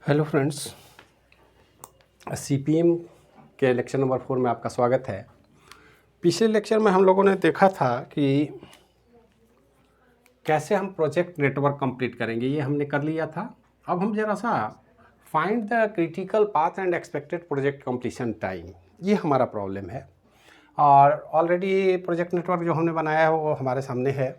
Hello friends, CPM के lecture number 4 में आपका स्वागत है। पिछले लेक्चर में हम लोगों ने देखा था कि कैसे हम प्रोजेक्ट नेटवर्क कंप्लीट करेंगे, ये हमने कर लिया था। अब हम जरा सा find the critical path and expected project completion time, ये हमारा प्रॉब्लम है। और ऑलरेडी प्रोजेक्ट नेटवर्क जो हमने बनाया है वो हमारे सामने है।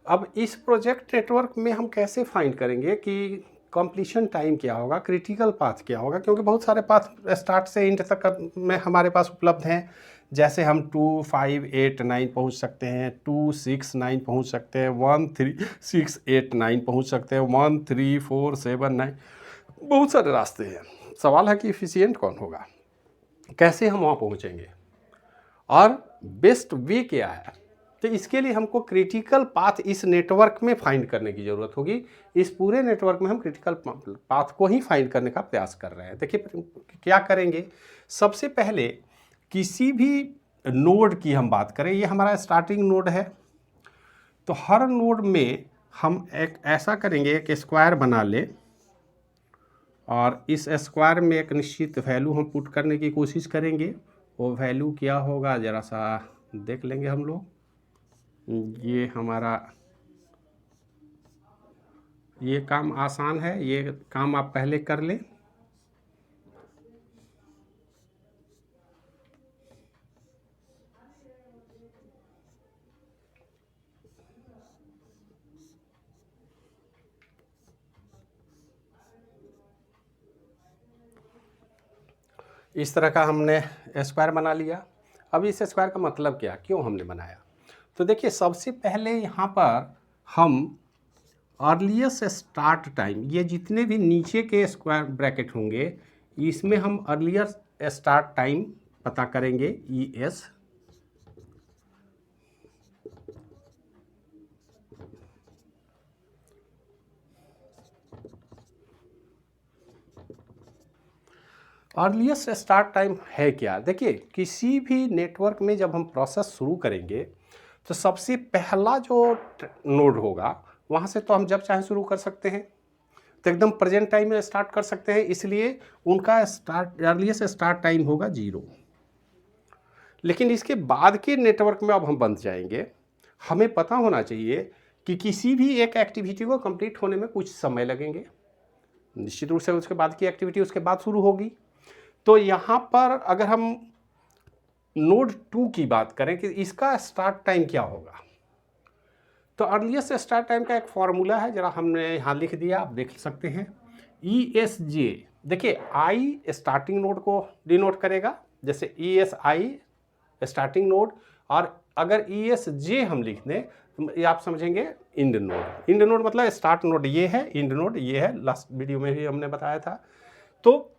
अब इस प्रोजेक्ट नेटवर्क में हम कैसे फाइंड करेंगे कि कंप्लीशन टाइम क्या होगा, क्रिटिकल पाथ क्या होगा, क्योंकि बहुत सारे पाथ स्टार्ट से एंड तक में हमारे पास उपलब्ध हैं। जैसे हम 2, 5, 8, 9 पहुंच सकते हैं, 2, 6, 9 पहुंच सकते हैं, 1, 3, 6, 8, 9 पहुंच सकते हैं, 1, 3, 4, 7, 9, बहुत सारे रास्ते हैं। सवाल है कि इफिशिएंट कौन होगा, कैसे हम वहाँ पहुँचेंगे और बेस्ट वे क्या है। तो इसके लिए हमको क्रिटिकल पाथ इस नेटवर्क में फाइंड करने की ज़रूरत होगी। इस पूरे नेटवर्क में हम क्रिटिकल पाथ को ही फाइंड करने का प्रयास कर रहे हैं। देखिए क्या करेंगे। सबसे पहले किसी भी नोड की हम बात करें, ये हमारा स्टार्टिंग नोड है, तो हर नोड में हम एक ऐसा करेंगे, एक स्क्वायर बना ले और इस स्क्वायर में एक निश्चित वैल्यू हम पुट करने की कोशिश करेंगे। वो वैल्यू क्या होगा ज़रा सा देख लेंगे हम लोग। ये हमारा ये काम आसान है, ये काम आप पहले कर लें। इस तरह का हमने स्क्वायर बना लिया। अब इस स्क्वायर का मतलब क्या, क्यों हमने बनाया, तो देखिए सबसे पहले यहाँ पर हम अर्लीस्ट स्टार्ट टाइम, ये जितने भी नीचे के स्क्वायर ब्रैकेट होंगे इसमें हम अर्लीस्ट स्टार्ट टाइम पता करेंगे, ES। अर्लीस्ट स्टार्ट टाइम है क्या। देखिए किसी भी नेटवर्क में जब हम प्रोसेस शुरू करेंगे तो सबसे पहला जो नोड होगा वहाँ से तो हम जब चाहे शुरू कर सकते हैं, तो एकदम प्रेजेंट टाइम में स्टार्ट कर सकते हैं, इसलिए उनका स्टार्ट अर्लीस्ट स्टार्ट टाइम होगा 0। लेकिन इसके बाद के नेटवर्क में अब हम बंध जाएंगे। हमें पता होना चाहिए कि किसी भी एक एक्टिविटी को कंप्लीट होने में कुछ समय लगेंगे, निश्चित रूप से उसके बाद की एक्टिविटी उसके बाद शुरू होगी। तो यहाँ पर अगर हम नोड 2 की बात करें कि इसका स्टार्ट टाइम क्या होगा, तो अर्लीस्ट स्टार्ट टाइम का एक फॉर्मूला है, जरा हमने यहाँ लिख दिया, आप देख सकते हैं। ESJ, देखिए I स्टार्टिंग नोड को डिनोट करेगा, जैसे ESI स्टार्टिंग नोड, और अगर ESJ हम लिख दें तो ये आप समझेंगे इंड नोड। इंड नोड मतलब स्टार्ट नोड ये है, इंड नोड ये है, लास्ट वीडियो में भी हमने बताया था। तो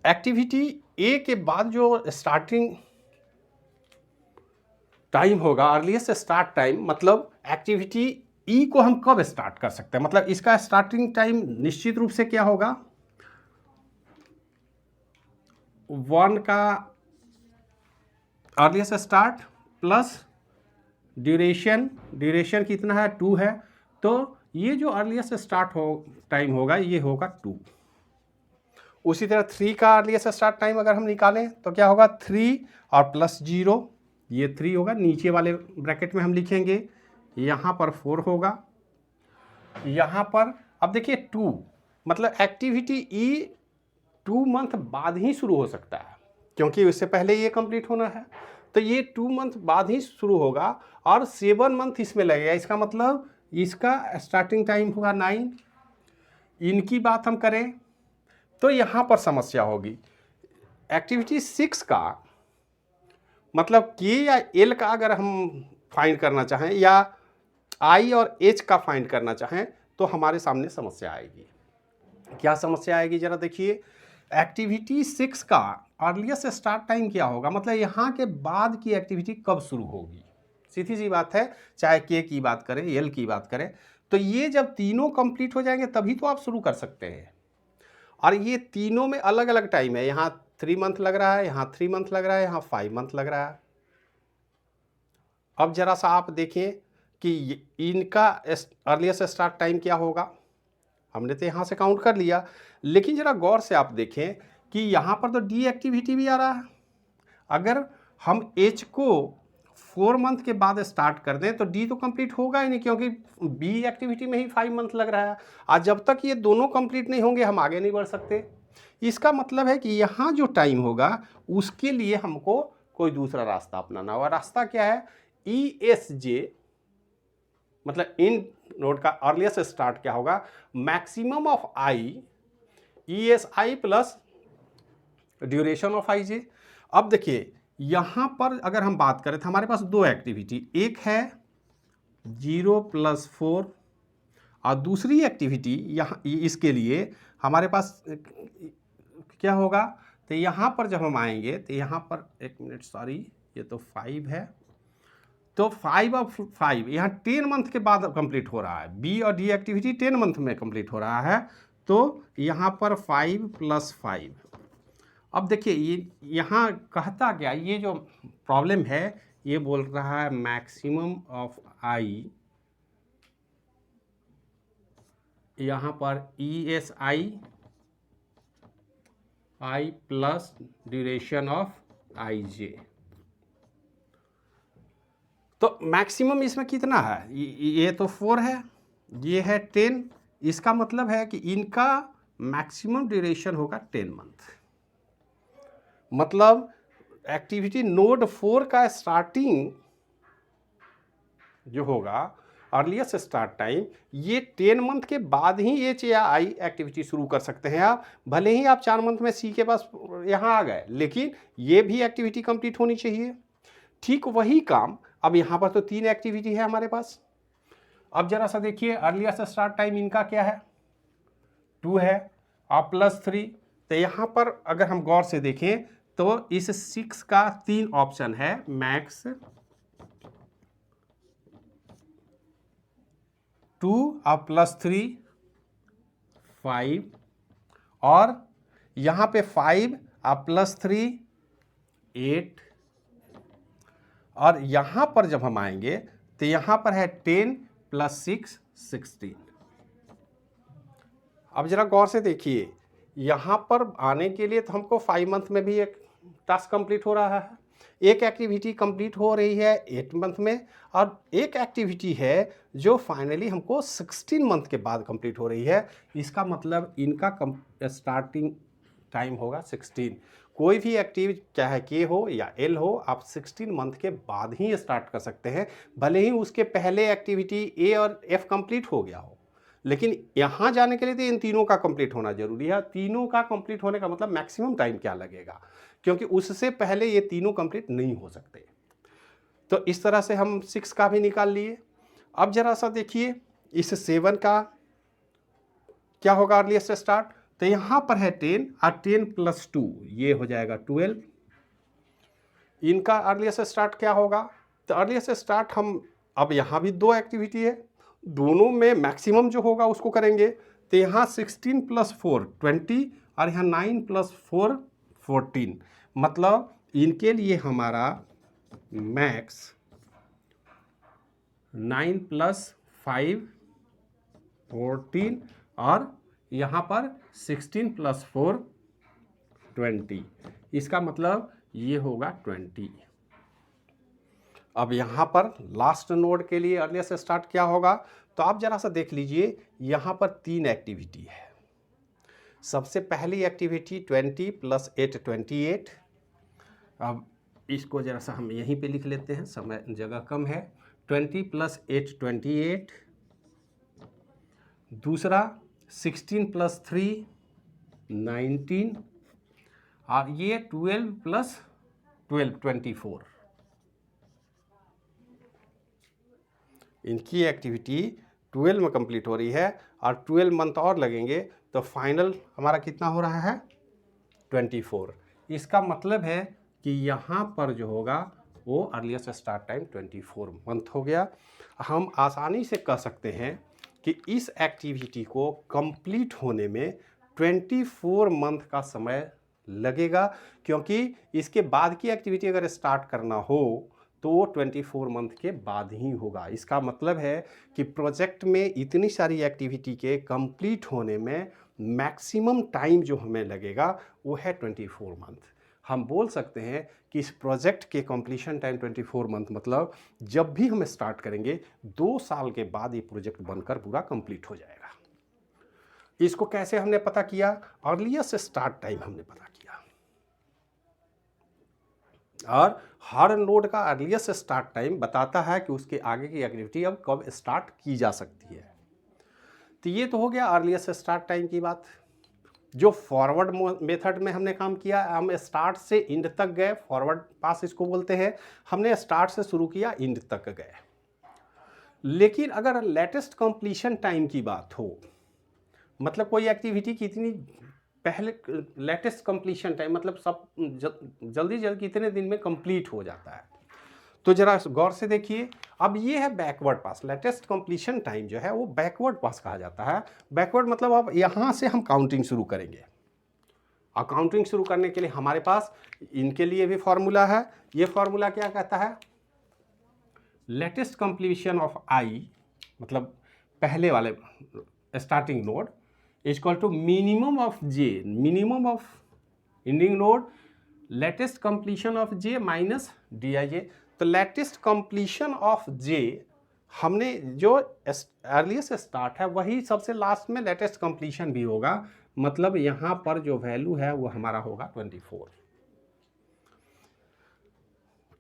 एक्टिविटी ए के बाद जो स्टार्टिंग टाइम होगा, अर्लीस्ट स्टार्ट टाइम, मतलब एक्टिविटी ई को हम कब स्टार्ट कर सकते हैं, मतलब इसका स्टार्टिंग टाइम निश्चित रूप से क्या होगा, 1 का अर्लीस्ट स्टार्ट प्लस ड्यूरेशन कितना है, 2 है, तो ये जो अर्लीस्ट स्टार्ट टाइम होगा ये होगा 2। उसी तरह 3 का अर्लीस्ट स्टार्ट टाइम अगर हम निकालें तो क्या होगा, 3 और प्लस 0, ये 3 होगा, नीचे वाले ब्रैकेट में हम लिखेंगे, यहाँ पर 4 होगा, यहाँ पर अब देखिए 2, मतलब एक्टिविटी ई 2 मंथ बाद ही शुरू हो सकता है, क्योंकि उससे पहले ये कंप्लीट होना है, तो ये 2 मंथ बाद ही शुरू होगा और 7 मंथ इसमें लगेगा। इसका मतलब इसका स्टार्टिंग टाइम होगा 9। इनकी बात हम करें तो यहाँ पर समस्या होगी। एक्टिविटी 6 का मतलब K या L का अगर हम फाइंड करना चाहें या I और H का फाइंड करना चाहें तो हमारे सामने समस्या आएगी। क्या समस्या आएगी जरा देखिए। एक्टिविटी 6 का अर्लीस्ट स्टार्ट टाइम क्या होगा, मतलब यहाँ के बाद की एक्टिविटी कब शुरू होगी। सीधी सी बात है, चाहे K की बात करें, L की बात करें, तो ये जब तीनों कंप्लीट हो जाएंगे तभी तो आप शुरू कर सकते हैं। और ये तीनों में अलग अलग टाइम है, यहाँ 3 मंथ लग रहा है, यहाँ 3 मंथ लग रहा है, यहाँ 5 मंथ लग रहा है। अब जरा सा आप देखें कि इनका अर्लीस्ट स्टार्ट टाइम क्या होगा। हमने तो यहाँ से काउंट कर लिया, लेकिन ज़रा गौर से आप देखें कि यहाँ पर तो डी एक्टिविटी भी आ रहा है। अगर हम एच को 4 मंथ के बाद स्टार्ट कर दें तो डी तो कंप्लीट होगा ही नहीं, क्योंकि बी एक्टिविटी में ही 5 मंथ लग रहा है। आज जब तक ये दोनों कंप्लीट नहीं होंगे हम आगे नहीं बढ़ सकते। इसका मतलब है कि यहाँ जो टाइम होगा उसके लिए हमको कोई दूसरा रास्ता अपनाना होगा। रास्ता क्या है? ई एस जे, मतलब इन नोड का अर्लीस्ट स्टार्ट क्या होगा? Maximum of I E S I plus duration of I J. अब देखिए यहाँ पर अगर हम बात करें तो हमारे पास दो एक्टिविटी, एक है 0+4 और दूसरी एक्टिविटी यहाँ इसके लिए हमारे पास क्या होगा? तो यहाँ पर जब हम आएंगे तो यहाँ पर एक मिनट, सॉरी ये तो 5 है, तो 5 और 5 यहाँ 10 मंथ के बाद कंप्लीट हो रहा है। बी और डी एक्टिविटी 10 मंथ में कंप्लीट हो रहा है, तो यहाँ पर 5 + 5। अब देखिए ये यहाँ कहता क्या, ये जो प्रॉब्लम है ये बोल रहा है मैक्सिमम ऑफ आई, यहाँ पर E S I plus duration of I J. तो मैक्सिमम इसमें कितना है? ये तो 4 है, ये है 10। इसका मतलब है कि इनका मैक्सिमम ड्यूरेशन होगा 10 मंथ। मतलब एक्टिविटी नोड 4 का स्टार्टिंग जो होगा, अर्लीस्ट स्टार्ट टाइम, ये 10 मंथ के बाद ही एच या आई एक्टिविटी शुरू कर सकते हैं आप। भले ही आप 4 मंथ में सी के पास यहाँ आ गए, लेकिन ये भी एक्टिविटी कंप्लीट होनी चाहिए। ठीक वही काम अब यहाँ पर तो 3 एक्टिविटी है हमारे पास। अब जरा सा देखिए अर्लीस्ट स्टार्ट टाइम इनका क्या है? 2 है और +3। तो यहाँ पर अगर हम गौर से देखें तो इस 6 का 3 ऑप्शन है, मैक्स, 2 और +3 5, और यहाँ पे 5 और +3 8, और यहाँ पर जब हम आएंगे तो यहाँ पर है 10 + 6 16। अब जरा गौर से देखिए, यहाँ पर आने के लिए तो हमको 5 मंथ में भी एक टास्क कंप्लीट हो रहा है, एक एक्टिविटी कंप्लीट हो रही है 8 मंथ में, और एक एक्टिविटी है जो फाइनली हमको 16 मंथ के बाद कंप्लीट हो रही है। इसका मतलब इनका स्टार्टिंग टाइम होगा 16। कोई भी एक्टिविटी चाहे के हो या एल हो, आप 16 मंथ के बाद ही स्टार्ट कर सकते हैं, भले ही उसके पहले एक्टिविटी ए और एफ कंप्लीट हो गया हो। लेकिन यहाँ जाने के लिए तो इन तीनों का कंप्लीट होना जरूरी है। तीनों का कंप्लीट होने का मतलब मैक्सिमम टाइम क्या लगेगा, क्योंकि उससे पहले ये तीनों कंप्लीट नहीं हो सकते। तो इस तरह से हम 6 का भी निकाल लिए। अब जरा सा देखिए इस 7 का क्या होगा अर्लीस्ट स्टार्ट? तो यहाँ पर है 10 और 10 + 2 ये हो जाएगा 12। इनका अर्लीस्ट स्टार्ट क्या होगा? तो अर्लीस्ट स्टार्ट हम, अब यहाँ भी 2 एक्टिविटी है, दोनों में मैक्सिमम जो होगा उसको करेंगे। तो यहाँ 16 + 4 20 और यहाँ 9 + 4 14। मतलब इनके लिए हमारा मैक्स 9 + 5 14 और यहाँ पर 16 + 4 20। इसका मतलब ये होगा 20। अब यहाँ पर लास्ट नोड के लिए अर्लीस्ट स्टार्ट क्या होगा? तो आप जरा सा देख लीजिए, यहाँ पर 3 एक्टिविटी है। सबसे पहली एक्टिविटी 20 + 8 28। अब इसको जरा सा हम यहीं पे लिख लेते हैं, समय जगह कम है। 20 + 8 28। दूसरा 16 + 3 19, और ये 12 + 12 24। इनकी एक्टिविटी 12 में कंप्लीट हो रही है और 12 मंथ और लगेंगे, तो फाइनल हमारा कितना हो रहा है? 24। इसका मतलब है कि यहाँ पर जो होगा वो अर्लीस्ट स्टार्ट टाइम 24 मंथ हो गया। हम आसानी से कह सकते हैं कि इस एक्टिविटी को कंप्लीट होने में 24 मंथ का समय लगेगा, क्योंकि इसके बाद की एक्टिविटी अगर स्टार्ट करना हो तो 24 मंथ के बाद ही होगा। इसका मतलब है कि प्रोजेक्ट में इतनी सारी एक्टिविटी के कंप्लीट होने में मैक्सिमम टाइम जो हमें लगेगा वो है 24 मंथ। हम बोल सकते हैं कि इस प्रोजेक्ट के कंप्लीशन टाइम 24 मंथ, मतलब जब भी हम स्टार्ट करेंगे 2 साल के बाद ये प्रोजेक्ट बनकर पूरा कंप्लीट हो जाएगा। इसको कैसे हमने पता किया? अर्लीस्ट स्टार्ट टाइम हमने पता किया, और हर नोड का अर्लीस्ट स्टार्ट टाइम बताता है कि उसके आगे की एक्टिविटी अब कब स्टार्ट की जा सकती है। तो ये तो हो गया अर्लीस्ट स्टार्ट टाइम की बात। जो फॉरवर्ड मेथड में हमने काम किया, हम स्टार्ट से इंड तक गए, फॉरवर्ड पास इसको बोलते हैं। हमने स्टार्ट से शुरू किया, इंड तक गए। लेकिन अगर लेटेस्ट कंप्लीशन टाइम की बात हो, मतलब कोई एक्टिविटी कितनी पहले लेटेस्ट कंप्लीशन टाइम, मतलब सब जल्दी कितने दिन में कंप्लीट हो जाता है, तो जरा गौर से देखिए। अब ये है बैकवर्ड पास। लेटेस्ट कंप्लीशन टाइम जो है वो बैकवर्ड पास कहा जाता है। बैकवर्ड मतलब अब यहाँ से हम काउंटिंग शुरू करेंगे। और काउंटिंग शुरू करने के लिए हमारे पास इनके लिए भी फॉर्मूला है। ये फॉर्मूला क्या कहता है? लेटेस्ट कंप्लीशन ऑफ आई, मतलब पहले वाले starting node, is equal to minimum of J, minimum of ending node, latest completion of J minus D I J. तो लेटेस्ट कंप्लीशन ऑफ जे, हमने जो अर्लीस्ट स्टार्ट है वही सबसे लास्ट में लेटेस्ट कंप्लीशन भी होगा। मतलब यहाँ पर जो वैल्यू है वो हमारा होगा 24,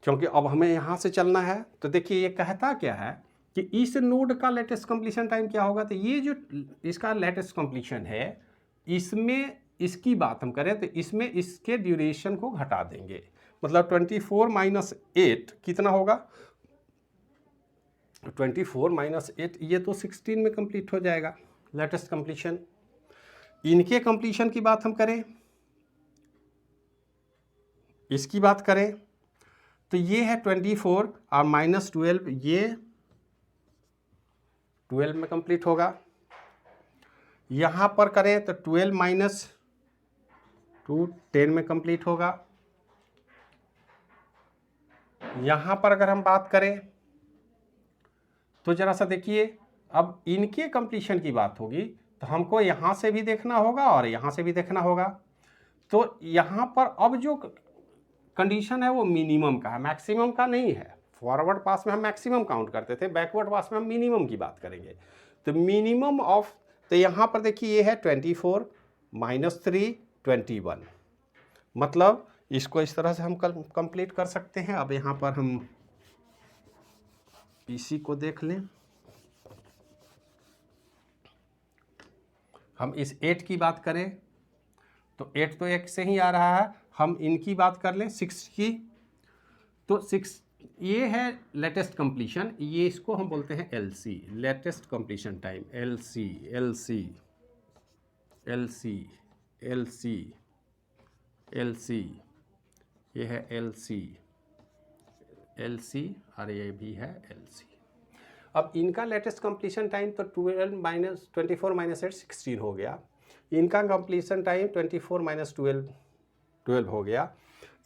क्योंकि अब हमें यहाँ से चलना है। तो देखिए ये कहता क्या है कि इस नोड का लेटेस्ट कंप्लीशन टाइम क्या होगा। तो ये जो इसका लेटेस्ट कंप्लीशन है, इसमें इसकी बात हम करें तो इसमें इसके ड्यूरेशन को घटा देंगे। मतलब 24 माइनस 8 कितना होगा? 24 माइनस 8, ये तो 16 में कंप्लीट हो जाएगा लेटेस्ट कंप्लीशन। इनके कंप्लीशन की बात हम करें, इसकी बात करें, तो ये है 24 और माइनस 12, ये 12 में कंप्लीट होगा। यहाँ पर करें तो 12 माइनस 2 10 में कंप्लीट होगा। यहाँ पर अगर हम बात करें तो जरा सा देखिए, अब इनके कंप्लीशन की बात होगी तो हमको यहाँ से भी देखना होगा और यहाँ से भी देखना होगा। तो यहाँ पर अब जो कंडीशन है वो मिनिमम का है, मैक्सिमम का नहीं है। फॉरवर्ड पास में हम मैक्सिमम काउंट करते थे, बैकवर्ड पास में हम मिनिमम की बात करेंगे। तो मिनिमम ऑफ, तो यहाँ पर देखिए ये है 24 माइनस 3 21, मतलब इसको इस तरह से हम कंप्लीट कर सकते हैं। अब यहाँ पर हम पीसी को देख लें, हम इस 8 की बात करें तो 8 तो एक से ही आ रहा है। हम इनकी बात कर लें 6 की, तो 6 ये है लेटेस्ट कंप्लीशन, ये इसको हम बोलते हैं LC, latest completion time, LC LC LC LC LC, ये है LC LC और ये भी है LC। अब इनका लेटेस्ट कंप्लीशन टाइम तो 24 माइनस 8 16 हो गया। इनका कंप्लीशन टाइम 24 माइनस 12 हो गया।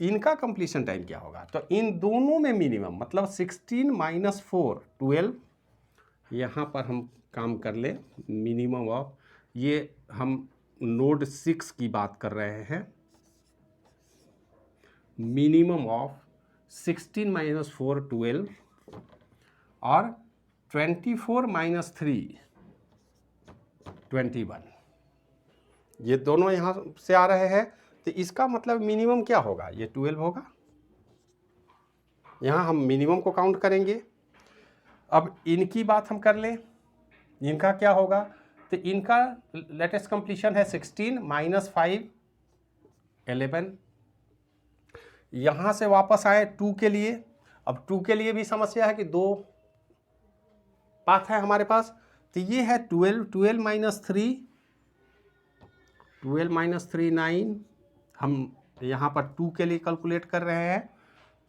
इनका कंप्लीशन टाइम क्या होगा? तो इन दोनों में मिनिमम, मतलब 16 माइनस 4 12, यहाँ पर हम काम कर ले मिनिमम ऑफ, ये हम नोड 6 की बात कर रहे हैं, मिनिमम ऑफ 16 माइनस 4 12 और 24 माइनस 3 21, ये दोनों यहाँ से आ रहे हैं। तो इसका मतलब मिनिमम क्या होगा? ये 12 होगा। यहाँ हम मिनिमम को काउंट करेंगे। अब इनकी बात हम कर लें, इनका क्या होगा? तो इनका लेटेस्ट कंप्लीशन है 16 माइनस 5 11। यहाँ से वापस आए 2 के लिए। अब 2 के लिए भी समस्या है कि 2 पाथ है हमारे पास। तो ये है 12 माइनस 3 9, हम यहाँ पर 2 के लिए कैलकुलेट कर रहे हैं।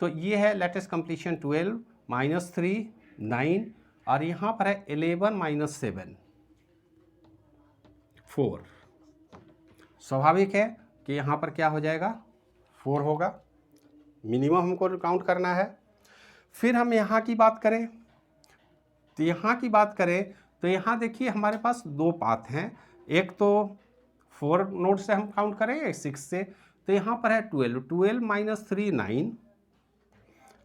तो ये है लेटेस्ट कंप्लीशन 12 माइनस 3 9, और यहाँ पर है 11 माइनस 7 4। स्वाभाविक है कि यहाँ पर क्या हो जाएगा? 4 होगा। मिनिमम हमको काउंट करना है। फिर हम यहाँ की बात करें, तो यहाँ की बात करें तो यहाँ देखिए हमारे पास दो पाथ हैं, एक तो 4 नोड से हम काउंट करेंगे, 6 से, तो यहाँ पर है 12 माइनस 3 9,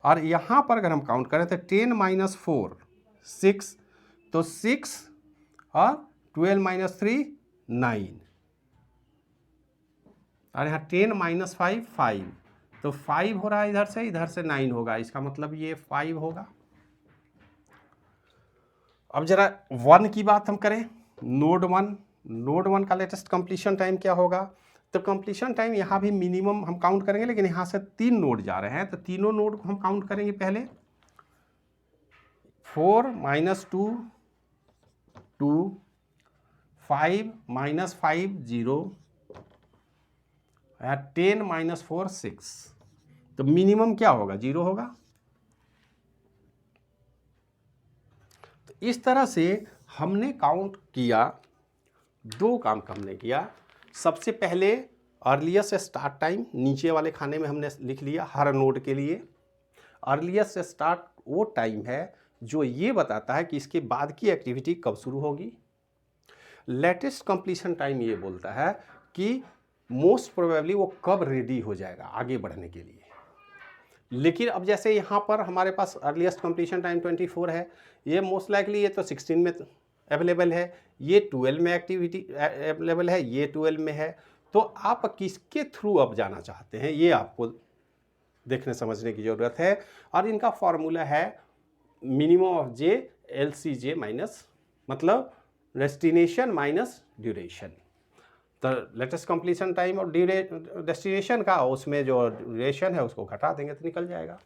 और यहाँ पर अगर हम काउंट करें तो 10 माइनस 4 6, तो 6 और 12 माइनस 3 9, और यहाँ 10 माइनस 5 5, तो 5 हो रहा है इधर से 9 होगा, इसका मतलब ये 5 होगा। अब जरा 1 की बात हम करें, नोड 1 का लेटेस्ट कंप्लीशन टाइम क्या होगा, तो कंप्लीशन टाइम यहाँ भी मिनिमम हम काउंट करेंगे, लेकिन यहाँ से 3 नोड जा रहे हैं, तो तीनों नोड को हम काउंट करेंगे पहले। 4 माइनस 2 2, 5 माइनस 5 0, 10 माइनस 4 6, तो मिनिमम क्या होगा, 0 होगा। तो इस तरह से हमने काउंट किया, दो काम हमने किया। सबसे पहले अर्लीस्ट स्टार्ट टाइम नीचे वाले खाने में हमने लिख लिया हर नोड के लिए। अर्लीस्ट स्टार्ट वो टाइम है जो ये बताता है कि इसके बाद की एक्टिविटी कब शुरू होगी। लेटेस्ट कंप्लीशन टाइम ये बोलता है कि मोस्ट प्रोबेबली वो कब रेडी हो जाएगा आगे बढ़ने के लिए। लेकिन अब जैसे यहाँ पर हमारे पास अर्लीस्ट कंप्लीशन टाइम 24 है, ये मोस्ट लाइकली ये तो 16 में अवेलेबल है, ये 12 में एक्टिविटी अवेलेबल है, ये 12 में है, तो आप किसके थ्रू अब जाना चाहते हैं ये आपको देखने समझने की ज़रूरत है। और इनका फॉर्मूला है minimum of J L C J minus, मतलब डेस्टिनेशन माइनस ड्यूरेशन। तो लेटेस्ट कंप्लीशन टाइम और डेस्टिनेशन का उसमें जो ड्यूरेशन है उसको घटा देंगे तो निकल जाएगा।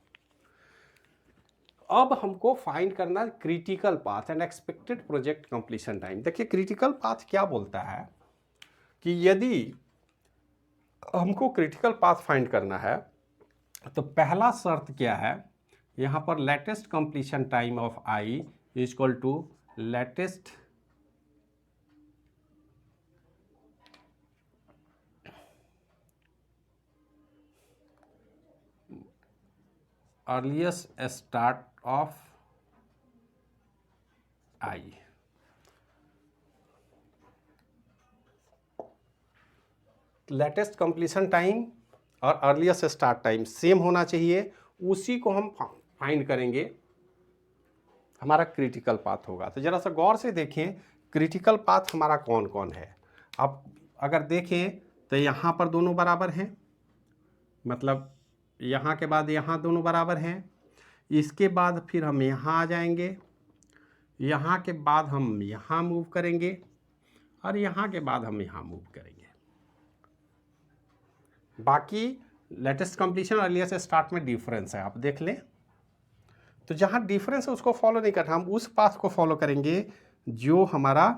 अब हमको फाइंड करना critical path and expected project completion time. देखिए क्रिटिकल पाथ क्या बोलता है कि यदि हमको क्रिटिकल पाथ फाइंड करना है तो पहला शर्त क्या है, यहाँ पर latest completion time of I is equal to latest earliest start of I. Latest completion time और अर्लीस्ट स्टार्ट टाइम सेम होना चाहिए, उसी को हम फाइंड करेंगे, हमारा क्रिटिकल पाथ होगा। तो जरा सा गौर से देखें क्रिटिकल पाथ हमारा कौन कौन है। अब अगर देखें तो यहाँ पर दोनों बराबर हैं, मतलब यहाँ के बाद यहाँ दोनों बराबर हैं, इसके बाद फिर हम यहाँ आ जाएंगे, यहाँ के बाद हम यहाँ मूव करेंगे, और यहाँ के बाद हम यहाँ मूव करेंगे। बाकी लेटेस्ट कंप्लीशन और अर्लीस्ट स्टार्ट में डिफरेंस है, आप देख लें। तो जहाँ डिफरेंस है उसको फॉलो नहीं करना, हम उस पाथ को फॉलो करेंगे जो हमारा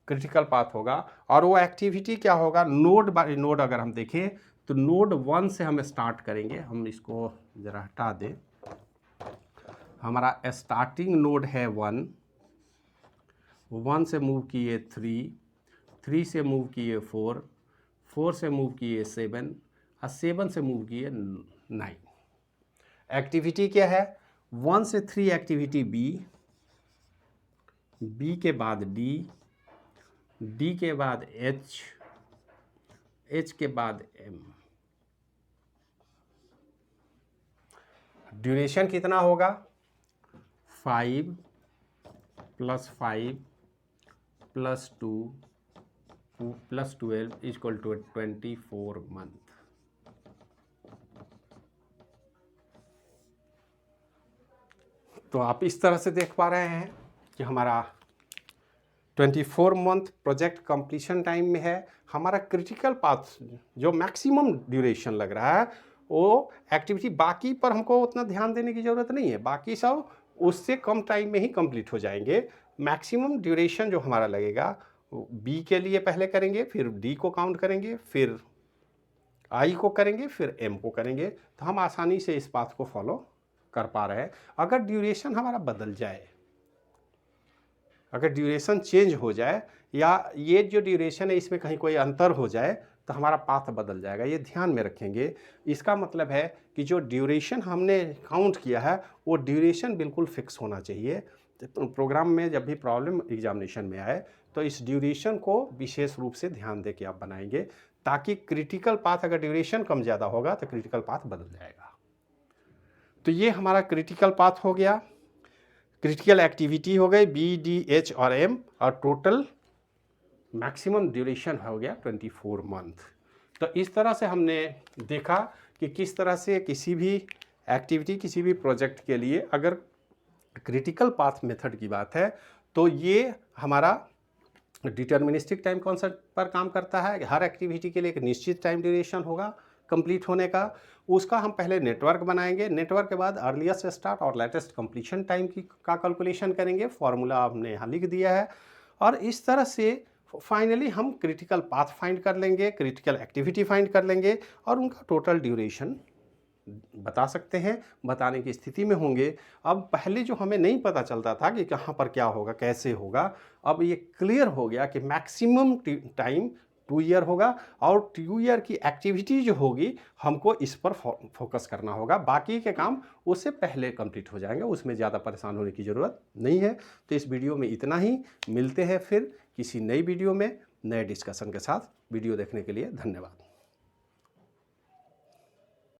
क्रिटिकल पाथ होगा। और वो एक्टिविटी क्या होगा, नोड बाय नोड अगर हम देखें तो नोड 1 से हम स्टार्ट करेंगे। हम इसको ज़रा हटा दें, हमारा स्टार्टिंग नोड है 1, 1 से मूव किए 3, 3 से मूव किए 4, 4 से मूव किए 7, और 7 से मूव किए 9। एक्टिविटी क्या है, 1 से 3 एक्टिविटी बी, बी के बाद डी, डी के बाद एच, एच के बाद एम। ड्यूरेशन कितना होगा, 5 + 5 + 2 + 12 इक्वल टू 24 मंथ। तो आप इस तरह से देख पा रहे हैं कि हमारा 24 मंथ प्रोजेक्ट कंप्लीशन टाइम में है। हमारा क्रिटिकल पाथ जो मैक्सिमम ड्यूरेशन लग रहा है वो एक्टिविटी, बाकी पर हमको उतना ध्यान देने की ज़रूरत नहीं है, बाकी सब उससे कम टाइम में ही कंप्लीट हो जाएंगे। मैक्सिमम ड्यूरेशन जो हमारा लगेगा बी के लिए पहले करेंगे, फिर डी को काउंट करेंगे, फिर आई को करेंगे, फिर एम को करेंगे। तो हम आसानी से इस पाथ को फॉलो कर पा रहे हैं। अगर ड्यूरेशन हमारा बदल जाए, अगर ड्यूरेशन चेंज हो जाए, या ये जो ड्यूरेशन है इसमें कहीं कोई अंतर हो जाए, तो हमारा पाथ बदल जाएगा, ये ध्यान में रखेंगे। इसका मतलब है कि जो ड्यूरेशन हमने काउंट किया है वो ड्यूरेशन बिल्कुल फिक्स होना चाहिए। तो प्रोग्राम में जब भी प्रॉब्लम एग्जामिनेशन में आए तो इस ड्यूरेशन को विशेष रूप से ध्यान दे के आप बनाएंगे, ताकि क्रिटिकल पाथ अगर ड्यूरेशन कम ज़्यादा होगा तो क्रिटिकल पाथ बदल जाएगा। तो ये हमारा क्रिटिकल पाथ हो गया, क्रिटिकल एक्टिविटी हो गई बी, डी, एच और एम, और टोटल मैक्सिमम ड्यूरेशन हो गया 24 मंथ। तो इस तरह से हमने देखा कि किस तरह से किसी भी एक्टिविटी, किसी भी प्रोजेक्ट के लिए अगर क्रिटिकल पाथ मेथड की बात है तो ये हमारा डिटर्मिनिस्टिक टाइम कॉन्सेप्ट पर काम करता है। हर एक्टिविटी के लिए एक निश्चित टाइम ड्यूरेशन होगा कंप्लीट होने का। उसका हम पहले नेटवर्क बनाएंगे, नेटवर्क के बाद अर्लीस्ट स्टार्ट और लेटेस्ट कंप्लीशन टाइम का कैलकुलेशन करेंगे। फार्मूला हमने यहाँ लिख दिया है, और इस तरह से फाइनली हम क्रिटिकल पाथ फाइंड कर लेंगे, क्रिटिकल एक्टिविटी फाइंड कर लेंगे और उनका टोटल ड्यूरेशन बता सकते हैं, बताने की स्थिति में होंगे। अब पहले जो हमें नहीं पता चलता था कि कहाँ पर क्या होगा, कैसे होगा, अब ये क्लियर हो गया कि मैक्सिमम टाइम 2 ईयर होगा, और 2 ईयर की एक्टिविटी जो होगी हमको इस पर फोकस करना होगा। बाकी के काम उससे पहले कंप्लीट हो जाएंगे, उसमें ज़्यादा परेशान होने की ज़रूरत नहीं है। तो इस वीडियो में इतना ही, मिलते हैं फिर किसी नई वीडियो में नए डिस्कशन के साथ। वीडियो देखने के लिए धन्यवाद।